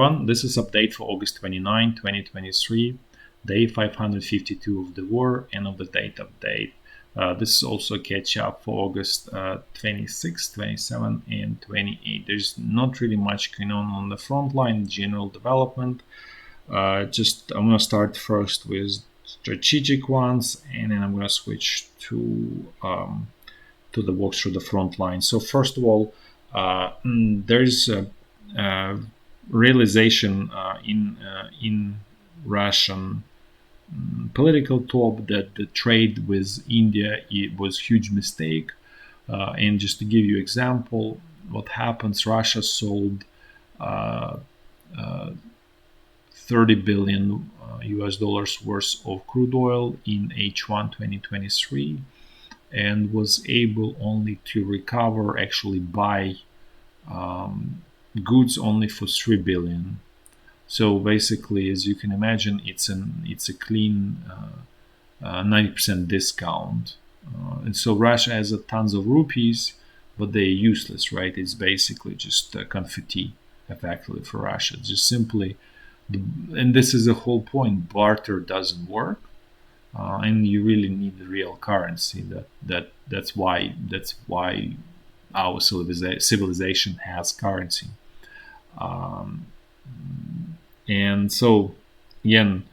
everyone. This is update for August 29, 2023, day 552 of the war, and of the date update. This is also a catch up for August 26, 27, and 28. There's not really much going on the front line, general development. I'm going to start first with strategic ones, and then I'm going to switch to the walk through the front line. So first of all, there's a realization in Russian political top that the trade with India was a huge mistake. And just to give you example, what happens? Russia sold 30 billion US dollars worth of crude oil in H1 2023, and was able only to recover, actually buy goods only for 3 billion. So basically, as you can imagine, it's a clean 90% discount. And so Russia has tons of rupees, but they're useless, right? It's basically just confetti, effectively, for Russia. It's just simply, and this is the whole point, barter doesn't work. And you really need the real currency. That's why our civilization has currency. And so again,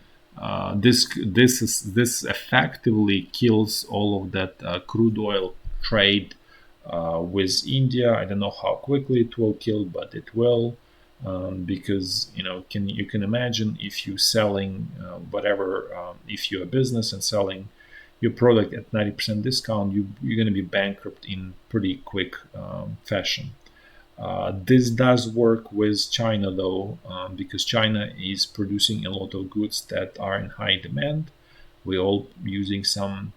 this effectively kills all of that crude oil trade with India. I don't know how quickly it will kill, but it will. Because you can imagine if you're selling if you're a business and selling your product at 90% discount, you're going to be bankrupt in pretty quick fashion. This does work with China though, because China is producing a lot of goods that are in high demand. We're all using some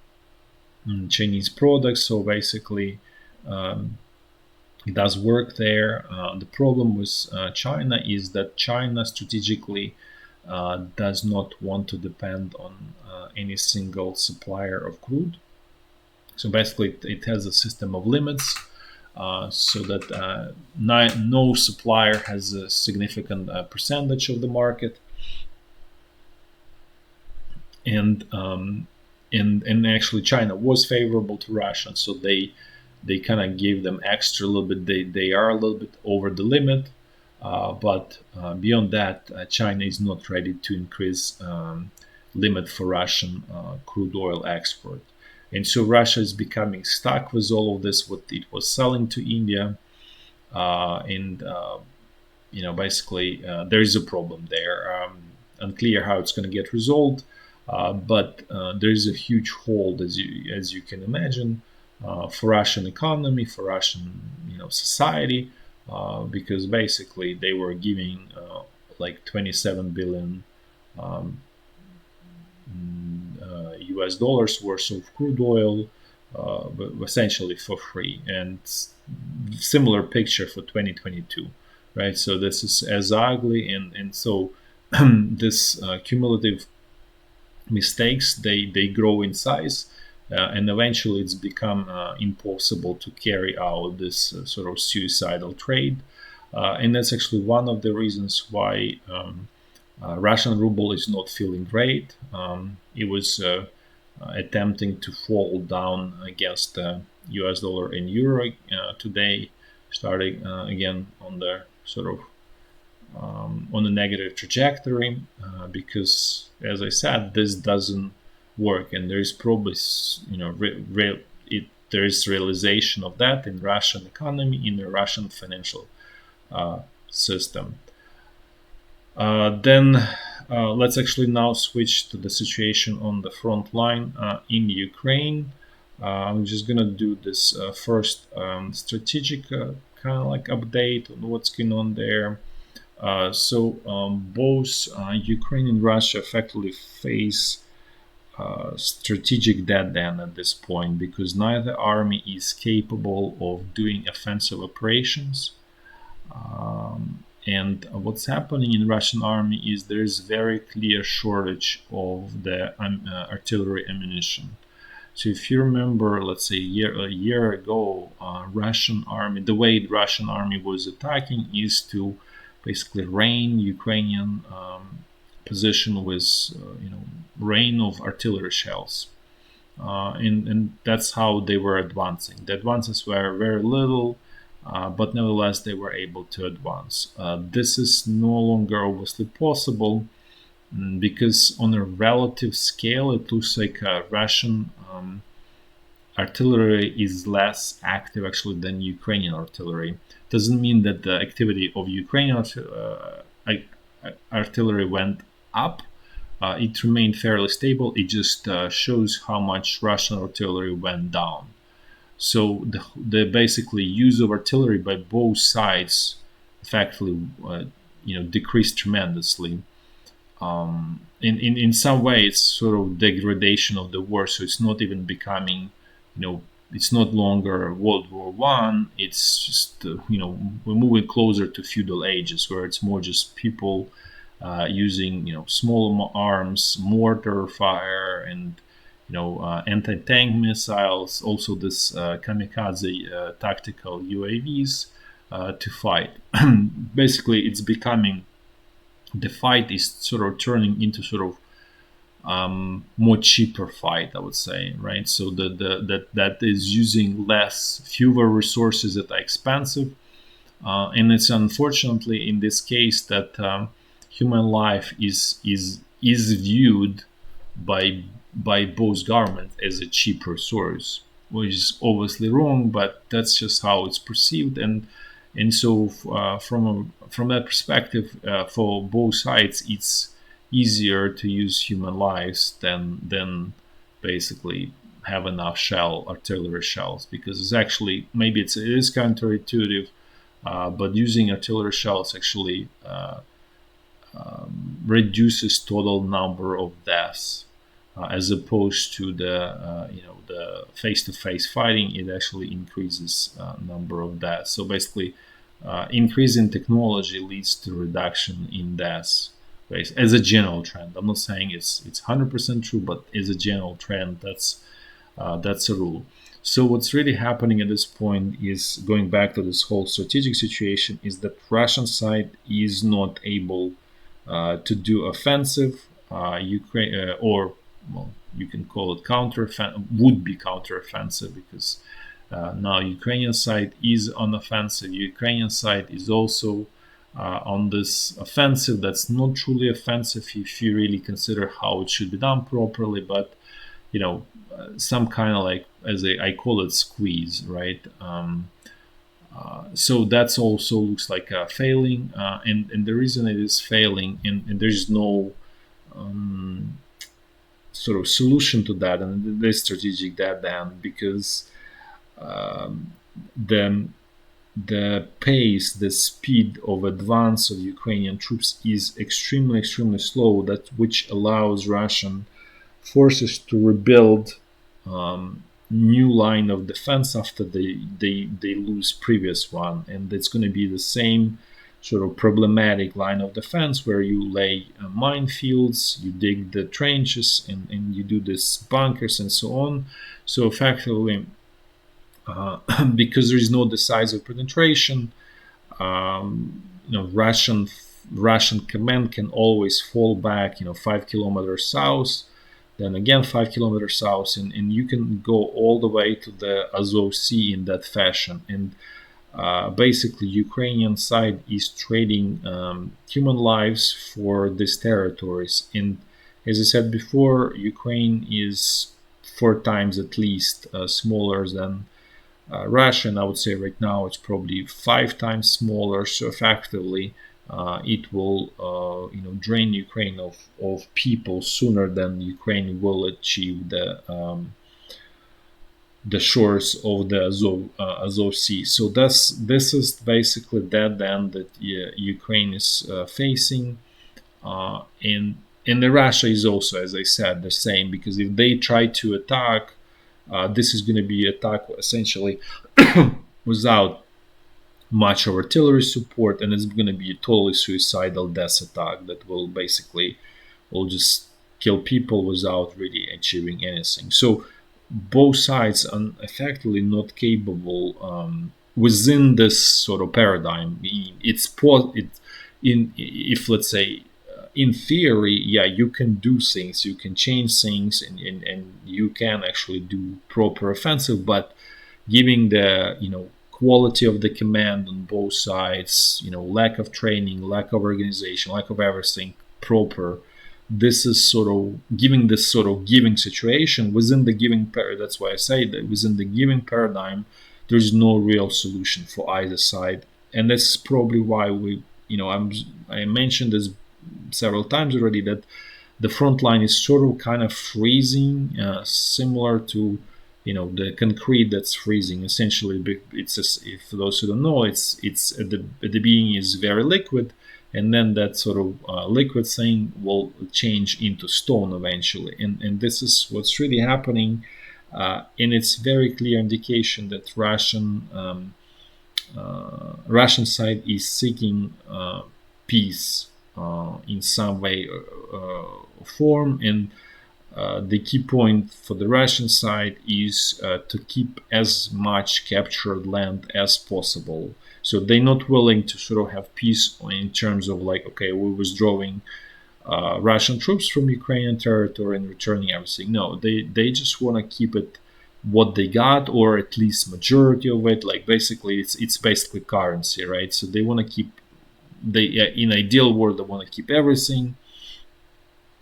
Chinese products, so basically it does work there. The problem with China is that China strategically does not want to depend on any single supplier of crude. So basically, it has a system of limits, so that no supplier has a significant percentage of the market. And actually, China was favorable to Russia, so they kind of gave them extra a little bit. They are a little bit over the limit, but beyond that, China is not ready to increase limit for Russian crude oil export. And so Russia is becoming stuck with all of this, what it was selling to India. Basically, there is a problem there. Unclear how it's going to get resolved, but there is a huge hold, as you can imagine, for Russian economy, for Russian society, because basically they were giving like 27 billion US dollars worth of crude oil, but essentially for free. And similar picture for 2022, right? So this is as ugly, and so this cumulative mistakes, they grow in size. And eventually it's become impossible to carry out this sort of suicidal trade. And that's actually one of the reasons why Russian ruble is not feeling great. It was attempting to fall down against the US dollar and euro today, starting again on the sort of on a negative trajectory, because, as I said, this doesn't work, and there is probably there is realization of that in Russian economy, in the Russian financial system. Then let's actually now switch to the situation on the front line in Ukraine. I'm just gonna do this first strategic kind of like update on what's going on there. Both Ukraine and Russia effectively face strategic dead end at this point, because neither army is capable of doing offensive operations. And what's happening in Russian army is there is very clear shortage of the artillery ammunition. So if you remember, let's say a year ago, Russian army, the way the Russian army was attacking is to basically rain Ukrainian position with rain of artillery shells. And that's how they were advancing. The advances were very little, but nevertheless they were able to advance. This is no longer obviously possible because on a relative scale it looks like Russian artillery is less active actually than Ukrainian artillery. Doesn't mean that the activity of Ukrainian artillery went up. It remained fairly stable. It just shows how much Russian artillery went down. So the basically use of artillery by both sides effectively decreased tremendously. In some way, it's sort of degradation of the war. So it's not even becoming, it's no longer World War One. It's just we're moving closer to feudal ages where it's more just people using small arms, mortar fire, and anti-tank missiles. Also, this kamikaze tactical UAVs to fight. Basically, it's becoming the fight is sort of turning into sort of more cheaper fight, I would say, right? So that is using fewer resources that are expensive, and it's unfortunately in this case that human life is viewed by both governments as a cheap resource, which is obviously wrong, but that's just how it's perceived. And so from that perspective, for both sides, it's easier to use human lives than basically have enough artillery shells, because it's actually maybe it is counterintuitive, but using artillery shells actually reduces total number of deaths as opposed to the face-to-face fighting. It actually increases number of deaths. So basically, increase in technology leads to reduction in deaths as a general trend. I'm not saying it's 100% true, but as a general trend, that's a rule. So what's really happening at this point is, going back to this whole strategic situation, is that Russian side is not able to do offensive. Ukraine or well, you can call it would be counteroffensive, because now Ukrainian side is on offensive. Ukrainian side is also on this offensive that's not truly offensive if you really consider how it should be done properly, but some kind of like, as I call it, squeeze, right? So that's also looks like failing, and the reason it is failing, and there's no sort of solution to that, and there's strategic dead end, because the pace, the speed of advance of Ukrainian troops is extremely, extremely slow. Which allows Russian forces to rebuild new line of defense after they lose previous one, and it's going to be the same sort of problematic line of defense where you lay minefields, you dig the trenches, and you do this bunkers and so on. So effectively, because there is no decisive penetration, Russian command can always fall back 5 kilometers south, then again 5 kilometers south, and you can go all the way to the Azov Sea in that fashion. And basically, Ukrainian side is trading human lives for these territories. And as I said before, Ukraine is 4 times at least smaller than Russia, and I would say right now it's probably 5 times smaller. So effectively, it will drain Ukraine of people sooner than Ukraine will achieve the shores of the Azov Sea. So this is basically dead end that Ukraine is facing, and Russia is also, as I said, the same, because if they try to attack, this is going to be attack essentially without much of artillery support, and it's going to be a totally suicidal death attack that will just kill people without really achieving anything. So both sides are effectively not capable within this sort of paradigm. in if let's say in theory, yeah, you can do things, you can change things, and you can actually do proper offensive, but giving the quality of the command on both sides, lack of training, lack of organization, lack of everything proper. This is sort of giving this sort of giving situation within the giving paradigm. That's why I say that within the giving paradigm, there's no real solution for either side, and that's probably why I mentioned this several times already, that the front line is sort of kind of freezing, similar to the concrete that's freezing. Essentially, it's just, if for those who don't know, it's at the beginning is very liquid, and then that sort of liquid thing will change into stone eventually, and this is what's really happening, and it's very clear indication that Russian side is seeking peace in some way or form, and the key point for the Russian side is to keep as much captured land as possible. So they're not willing to sort of have peace in terms of like, okay, we're withdrawing Russian troops from Ukrainian territory and returning everything. No, they just want to keep it what they got, or at least majority of it. Like basically, it's basically currency, right? So they want to keep, they in ideal world they want to keep everything.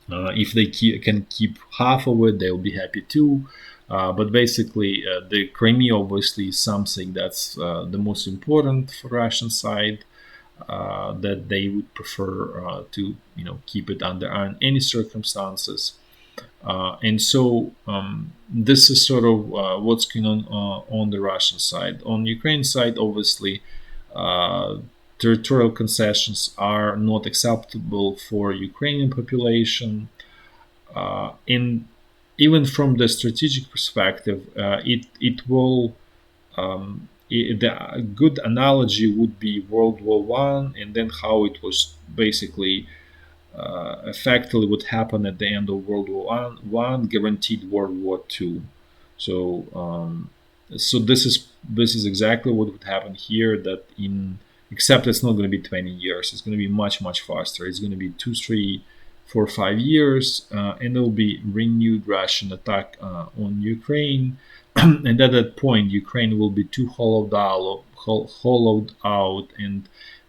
If they can keep half of it, they'll be happy too. But basically, the Crimea obviously is something that's the most important for Russian side. That they would prefer to keep it under any circumstances. And so this is sort of what's going on the Russian side. On the Ukraine side, obviously, territorial concessions are not acceptable for Ukrainian population. And even from the strategic perspective, it will. The good analogy would be World War One, and then how it was basically effectively what happened at the end of World War One guaranteed World War Two. So so this is exactly what would happen here. That in except it's not going to be 20 years. It's going to be much faster. It's going to be 2, 3, 4, 5 years, and there will be renewed Russian attack on Ukraine. And at that point, Ukraine will be too hollowed out, and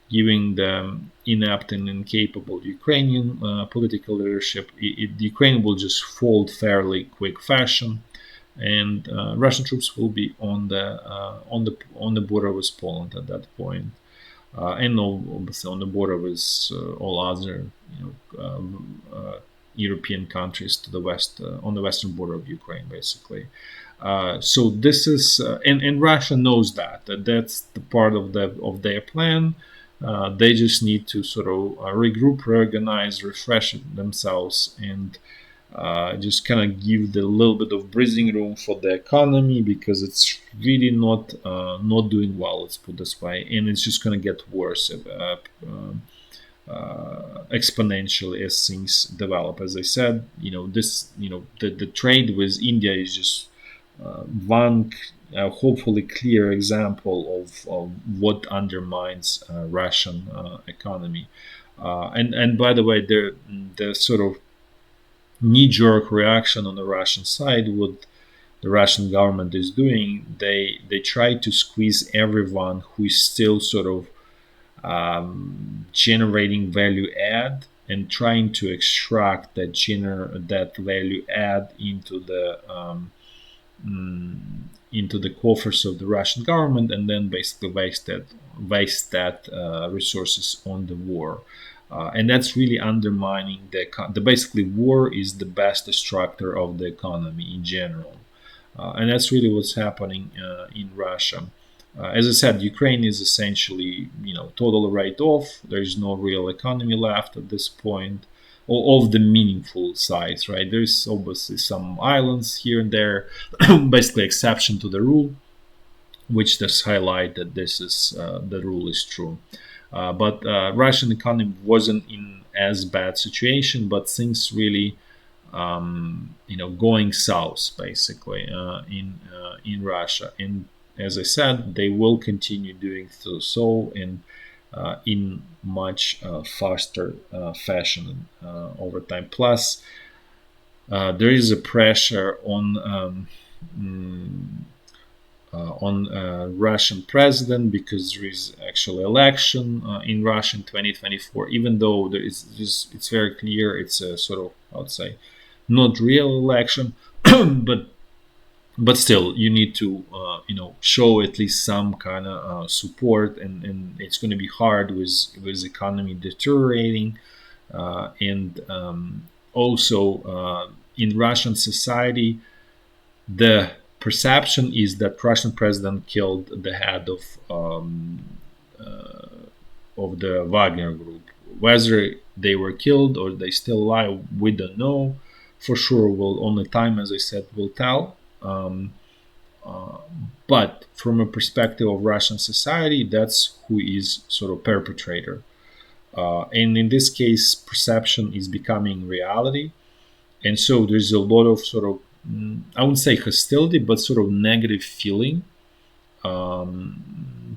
giving the inept and incapable Ukrainian political leadership, Ukraine will just fold fairly quick fashion, and Russian troops will be on the border with Poland at that point, and obviously on the border with all other European countries to the west, on the western border of Ukraine, basically. So this is, and Russia knows that's the part of their plan. They just need to sort of regroup, reorganize, refresh themselves, and just kind of give the little bit of breathing room for the economy, because it's really not doing well. Let's put this way, and it's just going to get worse exponentially as things develop. As I said, the trade with India is just one hopefully clear example of what undermines Russian economy. And by the way, the sort of knee-jerk reaction on the Russian side, what the Russian government is doing, they try to squeeze everyone who is still sort of generating value add, and trying to extract that value add into the coffers of the Russian government, and then basically waste that resources on the war. And that's really undermining the basically war is the best destructor of the economy in general. And that's really what's happening in Russia. As I said, Ukraine is essentially, totally write-off. There is no real economy left at this point, or of the meaningful size, right? There's obviously some islands here and there, basically exception to the rule, which does highlight that this is the rule is true. But Russian economy wasn't in as bad situation, but things really, going south basically in Russia. And as I said, they will continue doing so. And in much faster fashion over time. Plus, there is a pressure on Russian president because there is actually election in Russia in 2024. Even though there is just, it's very clear it's a sort of, I would say, not real election, but still you need to show at least some kind of support, and it's going to be hard with economy deteriorating, and also in Russian society the perception is that Russian president killed the head of the Wagner group. Whether they were killed or they still alive, we don't know for sure. Will only time, as I said, will tell. But from a perspective of Russian society, that's who is sort of perpetrator. And in this case, perception is becoming reality, and so there's a lot of sort of, I wouldn't say hostility, but sort of negative feeling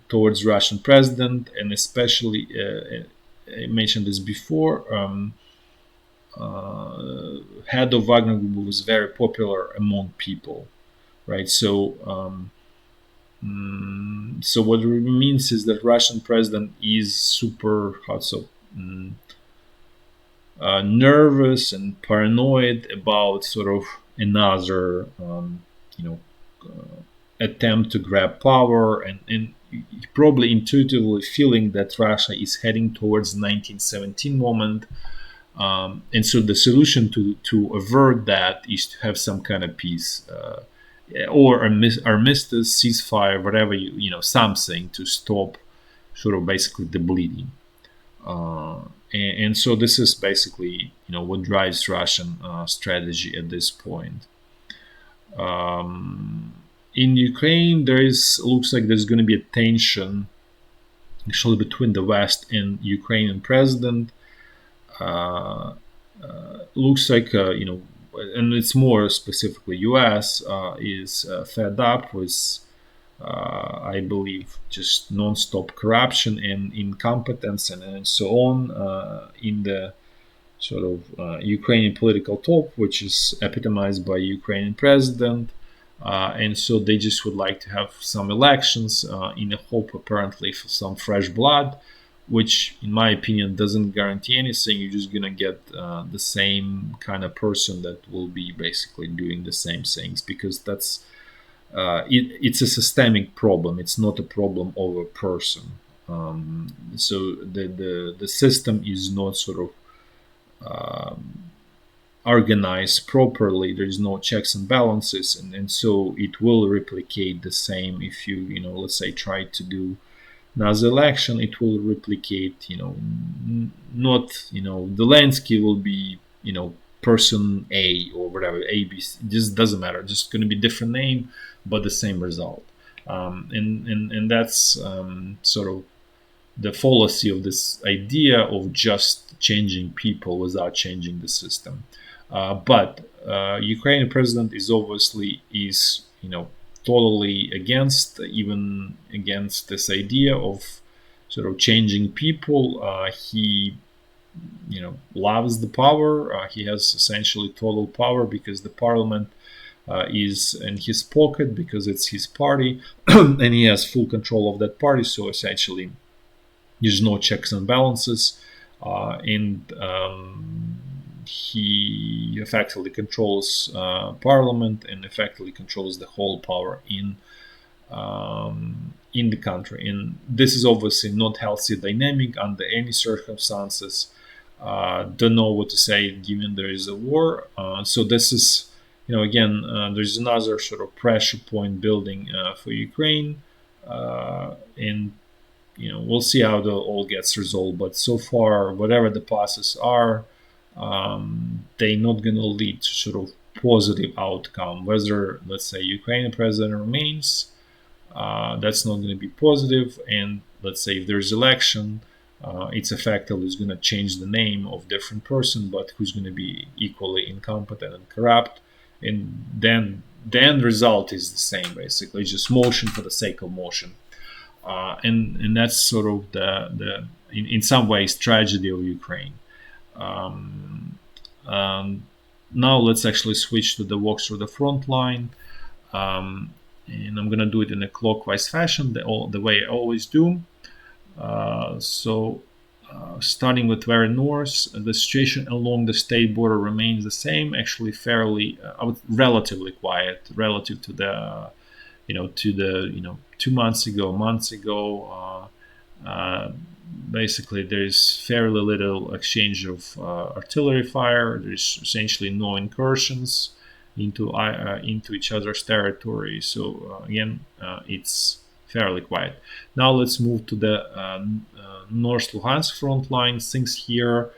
towards Russian president, and especially I mentioned this before. Head of Wagner Group was very popular among people, right? So what it means is that Russian president is super nervous and paranoid about sort of another attempt to grab power, and probably intuitively feeling that Russia is heading towards the 1917 moment. And so the solution to avert that is to have some kind of peace, or armistice, ceasefire, whatever, something to stop sort of basically the bleeding. And so this is basically what drives Russian strategy at this point. In Ukraine, looks like there's going to be a tension actually between the West and Ukrainian president. Looks like and it's more specifically U.S. Is fed up with, I believe, just non-stop corruption and incompetence and so on in the sort of Ukrainian political top, which is epitomized by Ukrainian president. And so they just would like to have some elections in a hope, apparently, for some fresh blood, which, in my opinion, doesn't guarantee anything. You're just going to get the same kind of person that will be basically doing the same things, because that's it's a systemic problem. It's not a problem of a person. So the system is not sort of organized properly. There is no checks and balances, and so it will replicate the same. If you let's say try to do another election, it will replicate. Not Zelensky will be person A or whatever, A, B, C, it just doesn't matter. Just going to be different name, but the same result. And that's sort of the fallacy of this idea of just changing people without changing the system. But Ukrainian president is obviously totally even against this idea of sort of changing people. He loves the power. He has essentially total power because the parliament is in his pocket, because it's his party, and he has full control of that party. So essentially, there's no checks and balances, and he effectively controls parliament and effectively controls the whole power in the country. And this is obviously not healthy dynamic under any circumstances. Don't know what to say given there is a war. So this is, again, there's another sort of pressure point building for Ukraine, and we'll see how the all gets resolved. But so far, whatever the passes are, they're not going to lead to sort of positive outcome. Whether, let's say, Ukrainian president remains, that's not going to be positive. And let's say if there's election, it's effectively is going to change the name of different person, but who's going to be equally incompetent and corrupt. And then the end result is the same, basically, just motion for the sake of motion. And that's sort of the in some ways tragedy of Ukraine. Um, um, Now let's actually switch to the walks through the front line, um, and I'm gonna do it in a clockwise fashion, the way I always do. Starting with very north, the situation along the state border remains the same. Actually, fairly, relatively quiet relative to the, 2 months ago, months ago. Basically, there's fairly little exchange of artillery fire. There's essentially no incursions into each other's territory. So again, it's fairly quiet. Now let's move to the North Luhansk front line. Things here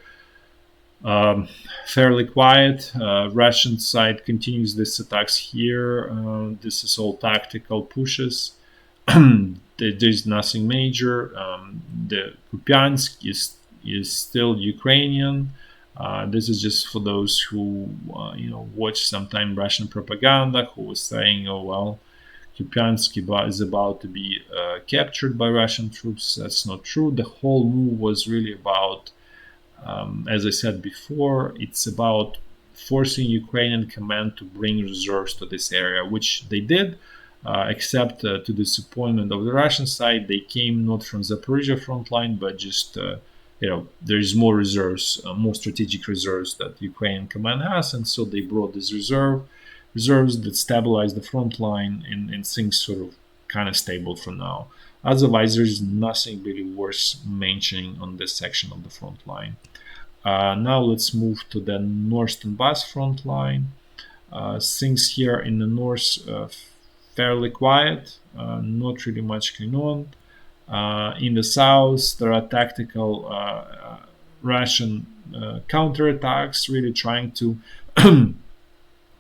fairly quiet. Russian side continues these attacks here. This is all tactical pushes. There's nothing major. The Kupiansk is still Ukrainian. This is just for those who watch sometime Russian propaganda, who was saying, "Oh well, Kupiansk is about to be captured by Russian troops." That's not true. The whole move was really about, as I said before, it's about forcing Ukrainian command to bring reserves to this area, which they did. Except to the disappointment of the Russian side, they came not from Zaporizhya front line, but just there's more reserves, more strategic reserves that Ukrainian command has, and so they brought this reserves that stabilize the front line, and things sort of kind of stable for now. Otherwise, there's nothing really worth mentioning on this section of the front line. Now let's move to the North Donbass front line. Things here in the north fairly quiet, not really much going on. In the south, there are tactical Russian counterattacks, really trying to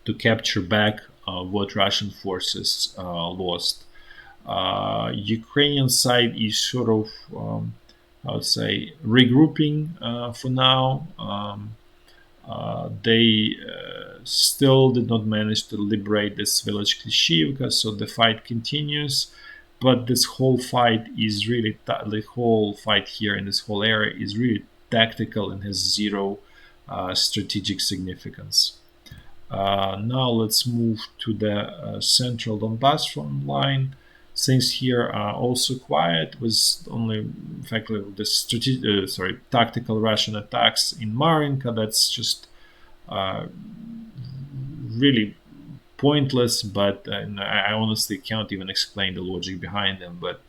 to capture back what Russian forces lost. Ukrainian side is sort of, I would say, regrouping for now. They still did not manage to liberate this village Klishivka, so the fight continues. But this whole fight is really, the whole fight here in this whole area is really tactical and has zero strategic significance. Now let's move to the central Donbass front line. Things here are also quiet, with only effectively the tactical Russian attacks in Marinka. That's just really pointless, but I honestly can't even explain the logic behind them. But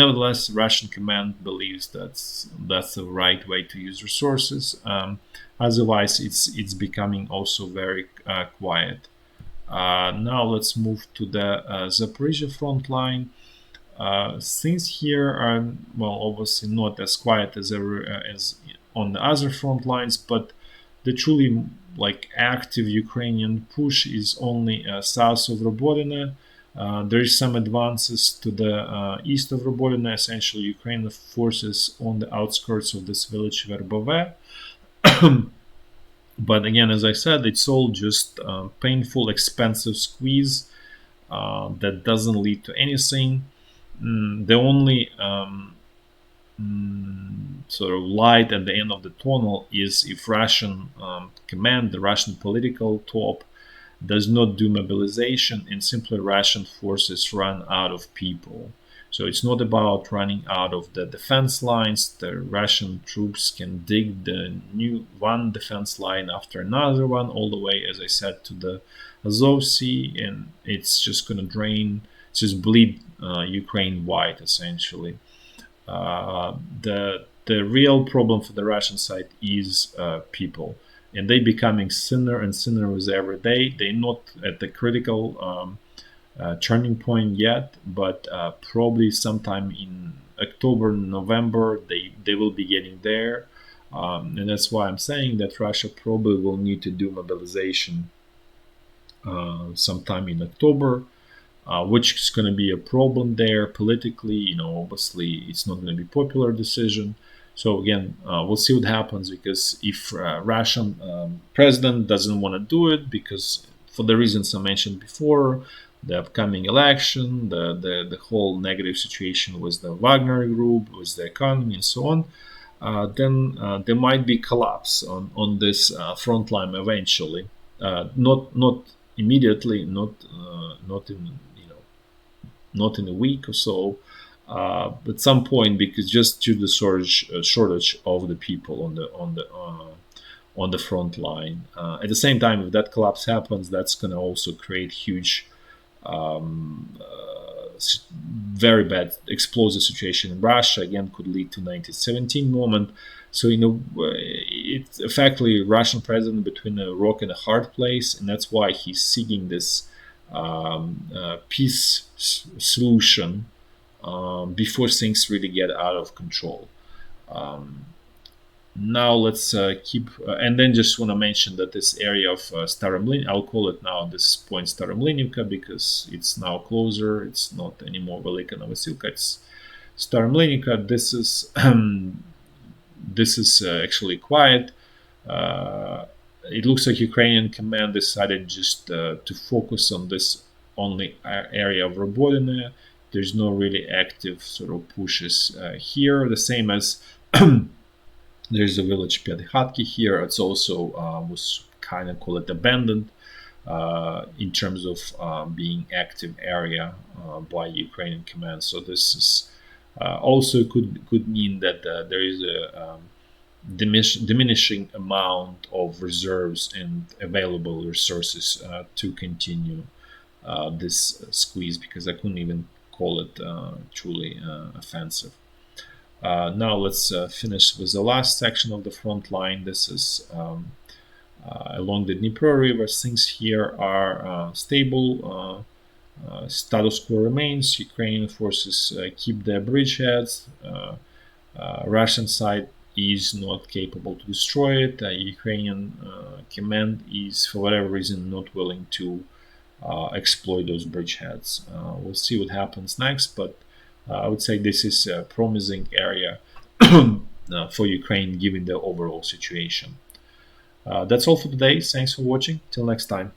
nevertheless, Russian command believes that's the right way to use resources. Otherwise, it's becoming also very quiet. Now let's move to the Zaporizhya front line. Things here are, well, obviously not as quiet as on the other front lines, but the truly active Ukrainian push is only south of Robotyne. There is some advances to the east of Robotyne. Essentially, Ukrainian forces on the outskirts of this village Verbove. But again, as I said, it's all just painful, expensive squeeze that doesn't lead to anything. The only sort of light at the end of the tunnel is if Russian command, the Russian political top, does not do mobilization and simply Russian forces run out of people. So it's not about running out of the defense lines. The Russian troops can dig the new one defense line after another one, all the way, as I said, to the Azov Sea, and it's just going to just bleed Ukraine white, essentially. The real problem for the Russian side is people, and they becoming thinner and thinner with every day. They're not at the critical turning point yet, but probably sometime in October, November, they will be getting there. And that's why I'm saying that Russia probably will need to do mobilization sometime in October, which is going to be a problem there politically. Obviously, it's not going to be a popular decision. So again, we'll see what happens, because if Russian president doesn't want to do it, because for the reasons I mentioned before, the upcoming election, the whole negative situation with the Wagner group, with the economy, and so on, then there might be collapse on this front line eventually. Not immediately, not in not in a week or so, at some point, because just due to the shortage of the people on the front line. At the same time, if that collapse happens, that's going to also create huge, um, very bad explosive situation in Russia. Again, could lead to 1917 moment. So it's effectively Russian president between a rock and a hard place, and that's why he's seeking this peace solution before things really get out of control. Um, Now let's keep, and then just want to mention that this area of Staromlynivka, I'll call it now at this point Staromlynivka because it's now closer. It's not anymore Velika Novosilka. It's Staromlynivka. This is actually quiet. It looks like Ukrainian command decided just to focus on this only area of Robotyne. There's no really active sort of pushes here. The same as there's a village Pyadkhatki here. It's also was kind of call it abandoned in terms of being active area by Ukrainian command. So this is also could mean that there is a diminishing amount of reserves and available resources to continue this squeeze, because I couldn't even call it truly offensive. Now let's finish with the last section of the front line. This is along the Dnipro River. Things here are stable. Status quo remains. Ukrainian forces keep their bridgeheads. Russian side is not capable to destroy it. Ukrainian command is, for whatever reason, not willing to exploit those bridgeheads. We'll see what happens next, but I would say this is a promising area for Ukraine given the overall situation. That's all for today. Thanks for watching. Till next time.